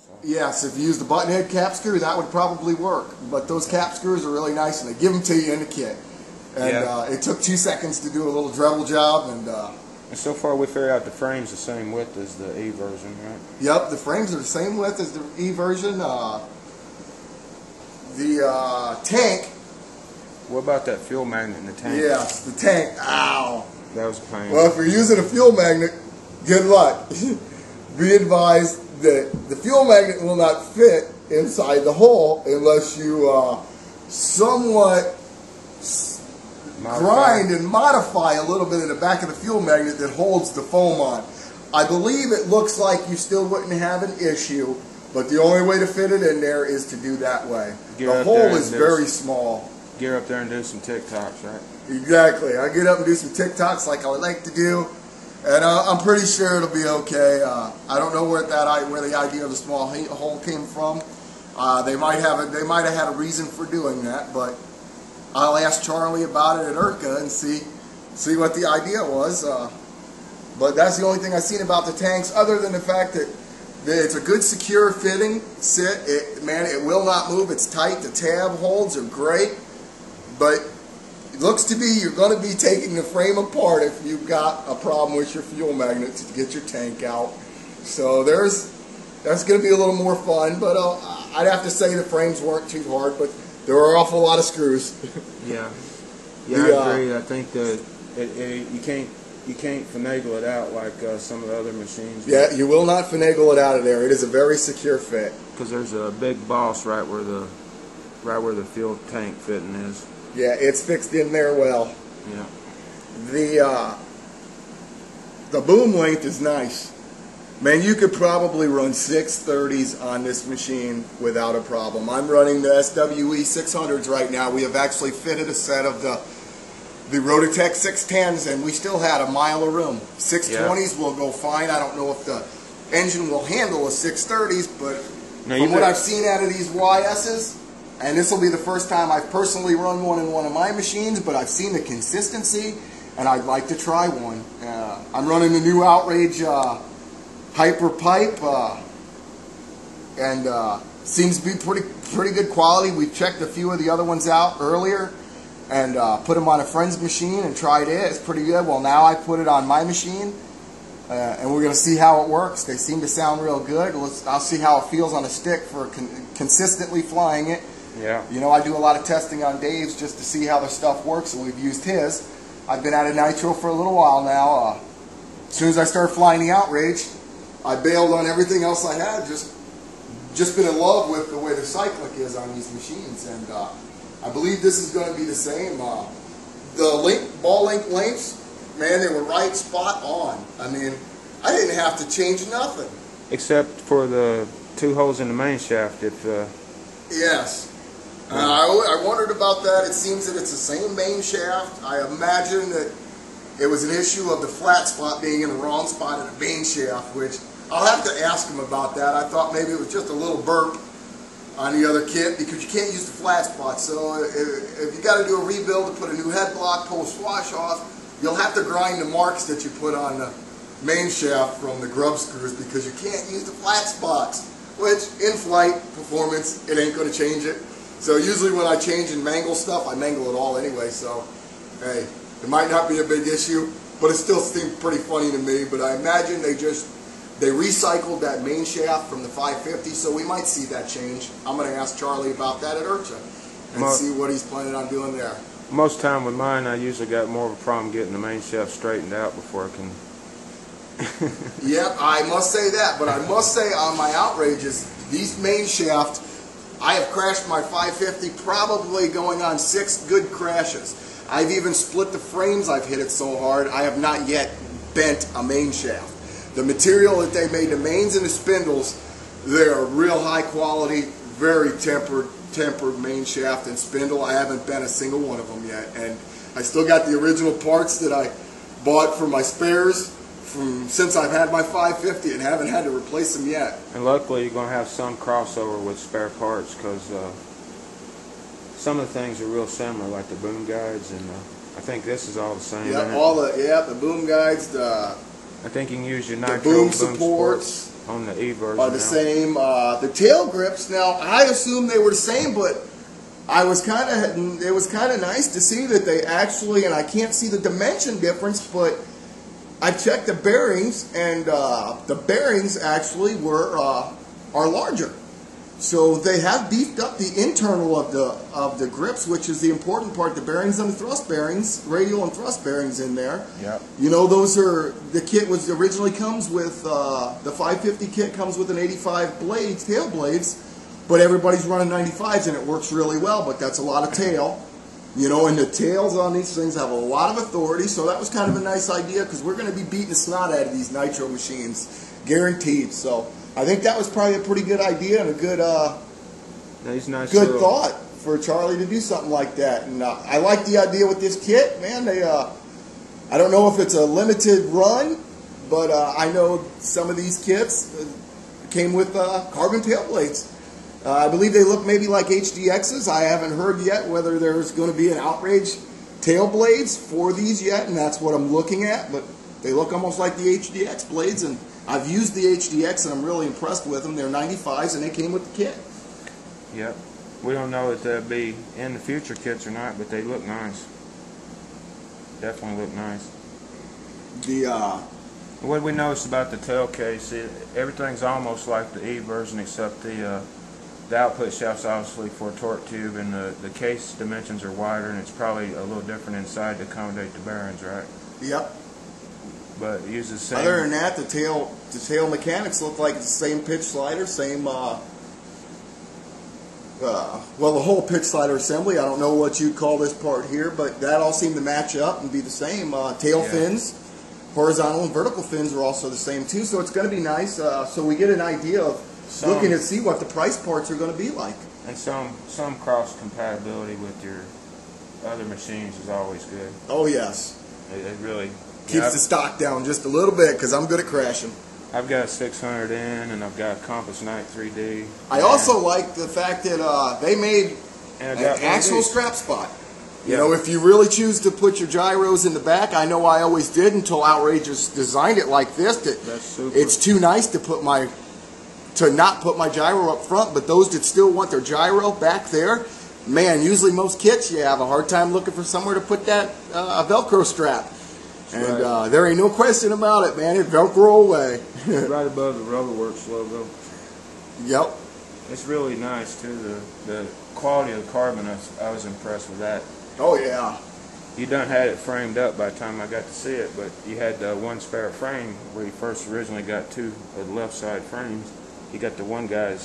So. Yes, if you use the button head cap screw, that would probably work. But those cap screws are really nice, and they give them to you in the kit. And it took 2 seconds to do a little Dremel job. And so far we figured out the frame's the same width as the E version, right? Yep, the frames are the same width as the E version. The tank. What about that fuel magnet in the tank? Yes, the tank. Ow. That was a pain. Well, if you're using a fuel magnet, good luck. Be advised that the fuel magnet will not fit inside the hole unless you somewhat grind and modify a little bit in the back of the fuel magnet that holds the foam on. I believe it looks like you still wouldn't have an issue, but the only way to fit it in there is to do that way. The hole is very small. Get up there and do some TikToks, right? Exactly. I get up and do some TikToks like I would like to do, and I'm pretty sure it'll be okay. I don't know where the idea of the small hole came from. They might have had a reason for doing that, but I'll ask Charlie about it at IRCA and see what the idea was. But that's the only thing I've seen about the tanks, other than the fact that it's a good secure fitting. It will not move. It's tight. The tab holds are great. But it looks to be you're going to be taking the frame apart if you've got a problem with your fuel magnet to get your tank out. So that's going to be a little more fun. But I'd have to say the frames weren't too hard, but there were an awful lot of screws. Yeah, I agree. I think that you can't finagle it out like some of the other machines. Yeah, you will not finagle it out of there. It is a very secure fit. Because there's a big boss right where the fuel tank fitting is. Yeah, it's fixed in there well. Yeah. The boom length is nice. Man, you could probably run 630s on this machine without a problem. I'm running the SWE 600s right now. We have actually fitted a set of the Rototech 610s, and we still had a mile of room. 620s will go fine. I don't know if the engine will handle a 630s, but from what I've seen out of these YS's, and this will be the first time I've personally run one in one of my machines, but I've seen the consistency, and I'd like to try one. I'm running the new Outrage Hyper Pipe, and seems to be pretty good quality. We've checked a few of the other ones out earlier, and put them on a friend's machine and tried it. It's pretty good. Well, now I put it on my machine, and we're going to see how it works. They seem to sound real good. I'll see how it feels on a stick for consistently flying it. Yeah. You know, I do a lot of testing on Dave's just to see how the stuff works, and we've used his. I've been out of nitro for a little while now. As soon as I started flying the Outrage, I bailed on everything else I had. Just been in love with the way the cyclic is on these machines, and I believe this is going to be the same. The ball link lengths, man, they were right spot on. I mean, I didn't have to change nothing. Except for the 2 holes in the main shaft. Yes. I wondered about that. It seems that it's the same main shaft. I imagine that it was an issue of the flat spot being in the wrong spot in the main shaft, which I'll have to ask him about that. I thought maybe it was just a little burp on the other kit, because you can't use the flat spot. So if you got to do a rebuild to put a new head block, pull a swash off, you'll have to grind the marks that you put on the main shaft from the grub screws, because you can't use the flat spots, which in flight performance, it ain't going to change it. So usually when I change and mangle stuff, I mangle it all anyway. So hey, it might not be a big issue, but it still seemed pretty funny to me. But I imagine they recycled that main shaft from the 550, so we might see that change. I'm going to ask Charlie about that at IRCHA and see what he's planning on doing there. Most time with mine, I usually got more of a problem getting the main shaft straightened out before I can. Yep, I must say that, but I must say on my Outrages, these main shaft, I have crashed my 550 probably going on 6 good crashes. I've even split the frames. I've hit it so hard, I have not yet bent a main shaft. The material that they made, the mains and the spindles, they are real high quality, very tempered main shaft and spindle. I haven't bent a single one of them yet, and I still got the original parts that I bought for my spares since I've had my 550 and haven't had to replace them yet. And luckily you're going to have some crossover with spare parts, because some of the things are real similar, like the boom guides, and I think this is all the same. Yeah, the boom guides, I think you can use your the nitro boom supports. on the E version are the same. The tail grips, now I assumed they were the same, but it was kind of nice to see that they actually, and I can't see the dimension difference, but I checked the bearings, and the bearings actually are larger. So they have beefed up the internal of the grips, which is the important part. The bearings and the thrust bearings, radial and thrust bearings in there. Yep. You know, those are, the kit was originally comes with, the 550 kit comes with an 85 blades, tail blades, but everybody's running 95s and it works really well, but that's a lot of tail. You know, and the tails on these things have a lot of authority, so that was kind of a nice idea, because we're going to be beating the snot out of these nitro machines, guaranteed. So I think that was probably a pretty good idea and a good good thought for Charlie to do something like that. And I like the idea with this kit, man. I don't know if it's a limited run, but I know some of these kits came with carbon tail blades. I believe they look maybe like HDXs. I haven't heard yet whether there's going to be an outrage tail blades for these yet, and that's what I'm looking at. But they look almost like the HDX blades, and I've used the HDX and I'm really impressed with them. They're 95s and they came with the kit. Yep. We don't know if they'll be in the future kits or not, but they look nice. Definitely look nice. What we noticed about the tail case, everything's almost like the E version, except the output shaft's obviously for a torque tube, and the case dimensions are wider, and it's probably a little different inside to accommodate the bearings, right? Yep. But it uses the same. Other than that, the tail mechanics look like it's the same pitch slider, same. Well, the whole pitch slider assembly. I don't know what you'd call this part here, but that all seemed to match up and be the same. Tail fins, horizontal and vertical fins are also the same too. So it's going to be nice. So we get an idea of looking to see what the price parts are going to be like. And some cross compatibility with your other machines is always good. Oh yes. It really keeps the stock down just a little bit, because I'm good at crashing. I've got 600 in, and I've got Compass Night 3D. I also like the fact that they made an actual strap spot. You know, if you really choose to put your gyros in the back, I know I always did until Outrageous designed it like this. That's super. It's too nice to not put my gyro up front, but those that still want their gyro back there, man, usually most kits you have a hard time looking for somewhere to put that Velcro strap. And there ain't no question about it, man. It Velcro away. Right above the Rubberworks logo. Yep. It's really nice too. The quality of the carbon, I was impressed with that. Oh yeah. You done had it framed up by the time I got to see it, but you had one spare frame where you first originally got two of the left side frames. You got the one guy's